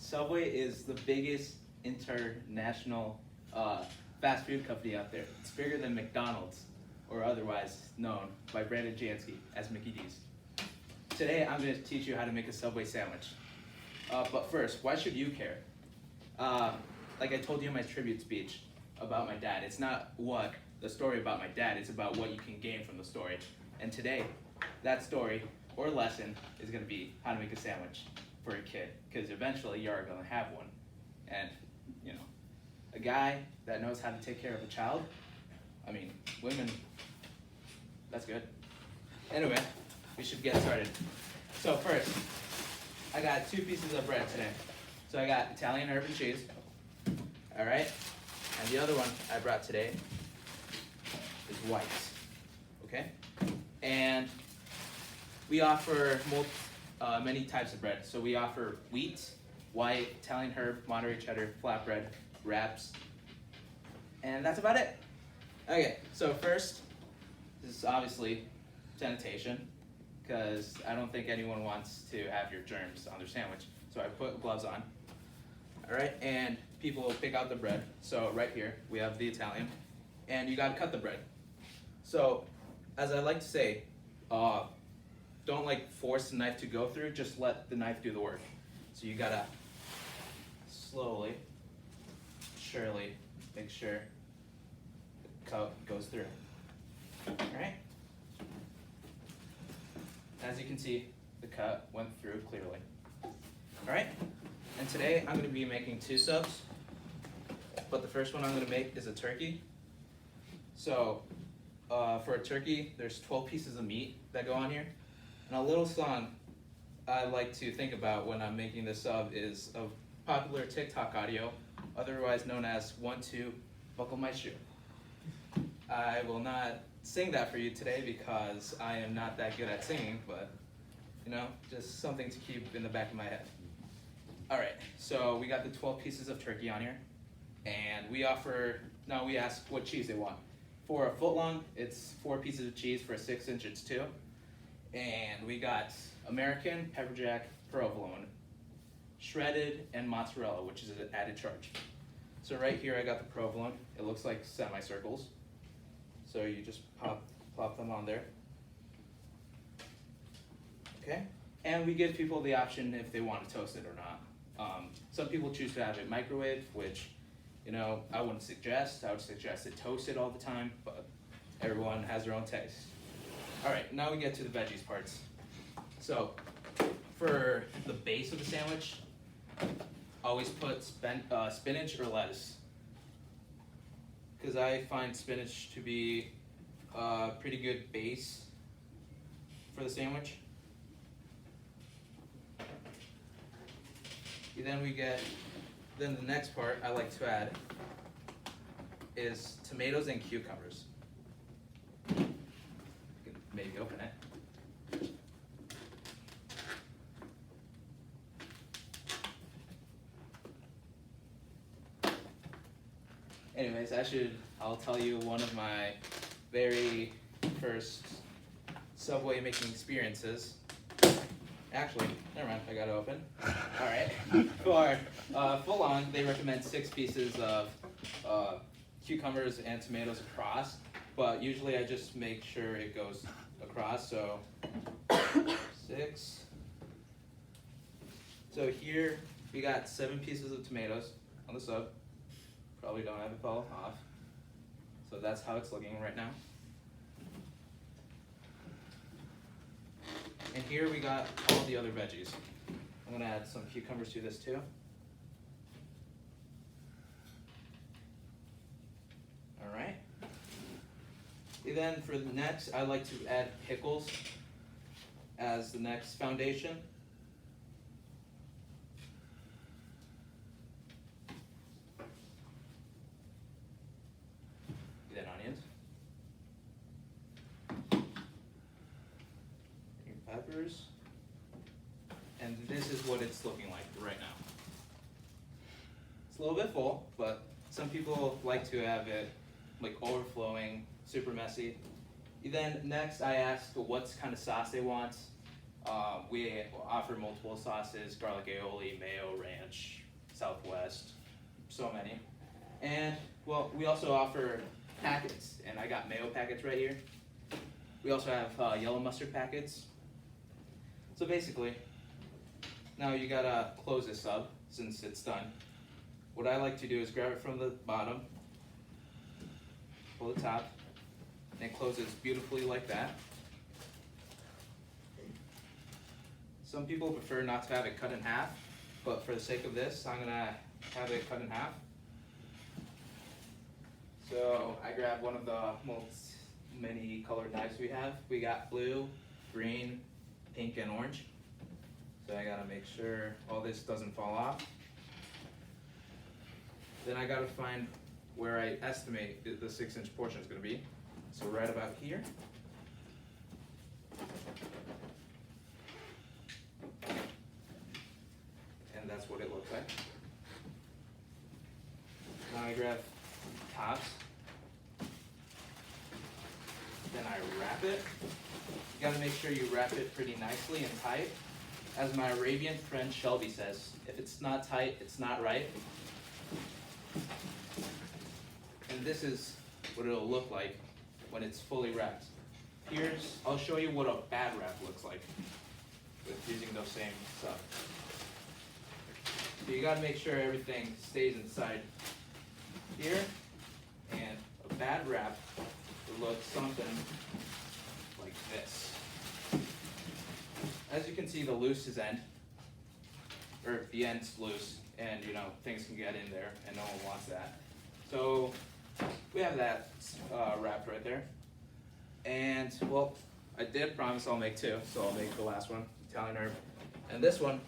Subway is the biggest international fast food company out there. It's bigger than McDonald's, or otherwise known by Brandon Jansky as Mickey D's. Today I'm going to teach you how to make a Subway sandwich. But first, why should you care? Like I told you in my tribute speech about my dad, it's not what the story about my dad, it's about what you can gain from the story. And today, that story or lesson is going to be how to make a sandwich for a kid, because eventually you're going to have one. And, you know, a guy that knows how to take care of a child, I mean, women, that's good. Anyway, we should get started. So first, I got 2 pieces of bread today. So I got Italian herb and cheese, all right? And the other one I brought today is white, okay? And we offer many types of bread. So we offer wheat, white, Italian herb, Monterey cheddar, flatbread, wraps, and that's about it. Okay, so first, this is obviously sanitation, because I don't think anyone wants to have your germs on their sandwich. So I put gloves on, all right? And people pick out the bread. So right here, we have the Italian, and you gotta cut the bread. So, as I like to say, don't like force the knife to go through, just let the knife do the work. So you gotta slowly, surely make sure the cut goes through. Alright? As you can see, the cut went through clearly. Alright? And today I'm gonna be making 2 subs, but the first one I'm gonna make is a turkey. So, for a turkey, there's 12 pieces of meat that go on here. And a little song I like to think about when I'm making this sub is a popular TikTok audio, otherwise known as 1, 2, buckle my shoe. I will not sing that for you today because I am not that good at singing, but you know, just something to keep in the back of my head. All right, so we got the 12 pieces of turkey on here, and we ask what cheese they want. For a foot long, it's 4 pieces of cheese. For a 6-inch, it's 2. And we got American, pepper jack, provolone, shredded, and mozzarella, which is an added charge. So right here I got the provolone. It looks like semicircles. So you just plop them on there. Okay? And we give people the option if they want to toast it or not. Some people choose to have it microwaved, which, you know, I wouldn't suggest. I would suggest it toasted all the time, but everyone has their own taste. All right, now we get to the veggies parts. So for the base of the sandwich, always put spinach or lettuce, because I find spinach to be a pretty good base for the sandwich. Then the next part I like to add is tomatoes and cucumbers. You can maybe open it. Anyways, I'll tell you one of my very first Subway making experiences. Actually, never mind, I got it open. All right, for full on, they recommend 6 pieces of cucumbers and tomatoes across, but usually I just make sure it goes across, so 6. So here we got 7 pieces of tomatoes on the sub. Probably don't have it fall off. So that's how it's looking right now. And here we got all the other veggies. I'm gonna add some cucumbers to this too. All right. And then for the next, I like to add pickles as the next foundation. Then onions. Peppers, and this is what it's looking like right now. It's a little bit full, but some people like to have it like overflowing, super messy. Then next I ask what kind of sauce they want. We offer multiple sauces: garlic aioli, mayo, ranch, so many. And well, we also offer packets, and I got mayo packets right here. We also have yellow mustard packets. So basically, now you gotta close this up since it's done. What I like to do is grab it from the bottom, pull the top, and close it beautifully like that. Some people prefer not to have it cut in half, but for the sake of this, I'm gonna have it cut in half. So I grabbed one of the many colored knives we have. We got blue, green, pink, and orange. So I gotta make sure all this doesn't fall off. Then I gotta find where I estimate the 6-inch portion is gonna be. So right about here. And that's what it looks like. Now I grab tops. Then I wrap it. You gotta make sure you wrap it pretty nicely and tight. As my Arabian friend Shelby says, if it's not tight, it's not right. And this is what it'll look like when it's fully wrapped. I'll show you what a bad wrap looks like with using those same stuff. So you gotta make sure everything stays inside here, and a bad wrap will look something like this. As you can see, the loose end, or the end's loose, and things can get in there, and no one wants that. So we have that wrapped right there. And well, I did promise I'll make 2, so I'll make the last one, Italian herb. And this one,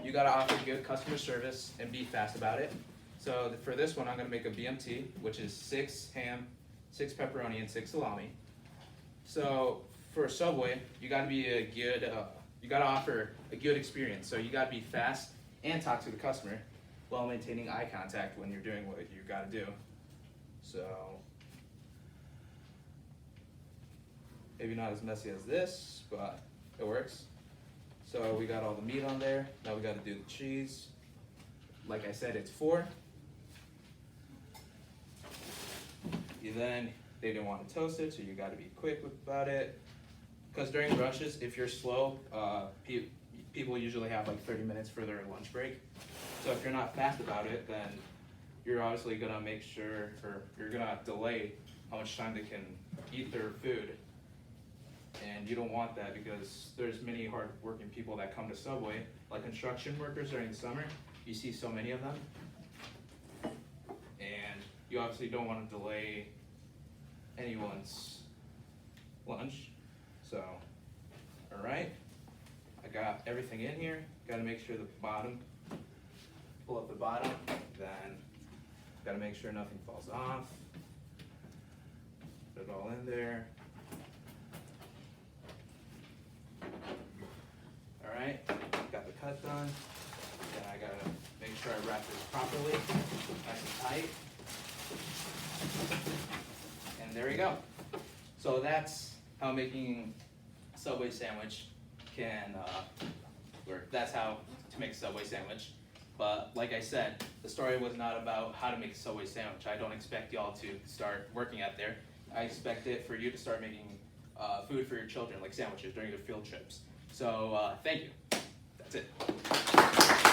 you gotta offer good customer service and be fast about it. So for this one, I'm gonna make a BMT, which is 6 ham, 6 pepperoni, and 6 salami. So for Subway, you gotta be you gotta offer a good experience. So you gotta be fast and talk to the customer while maintaining eye contact when you're doing what you gotta do. So maybe not as messy as this, but it works. So we got all the meat on there. Now we gotta do the cheese. Like I said, it's 4. They didn't want to toast it, so you gotta be quick about it. Because during rushes, if you're slow, people usually have like 30 minutes for their lunch break. So if you're not fast about it, then you're obviously gonna make sure, or you're gonna delay how much time they can eat their food. And you don't want that because there's many hard-working people that come to Subway, like construction workers during the summer. You see so many of them. And you obviously don't want to delay anyone's lunch. So, all right, I got everything in here. Got to make sure the bottom, pull up the bottom, then got to make sure nothing falls off. Put it all in there. All right, got the cut done. Then I got to make sure I wrap this properly, nice and tight. And there you go. So that's how making a Subway sandwich can work. That's how to make a Subway sandwich. But like I said, the story was not about how to make a Subway sandwich. I don't expect y'all to start working out there. I expect it for you to start making food for your children, like sandwiches, during your field trips. So thank you. That's it.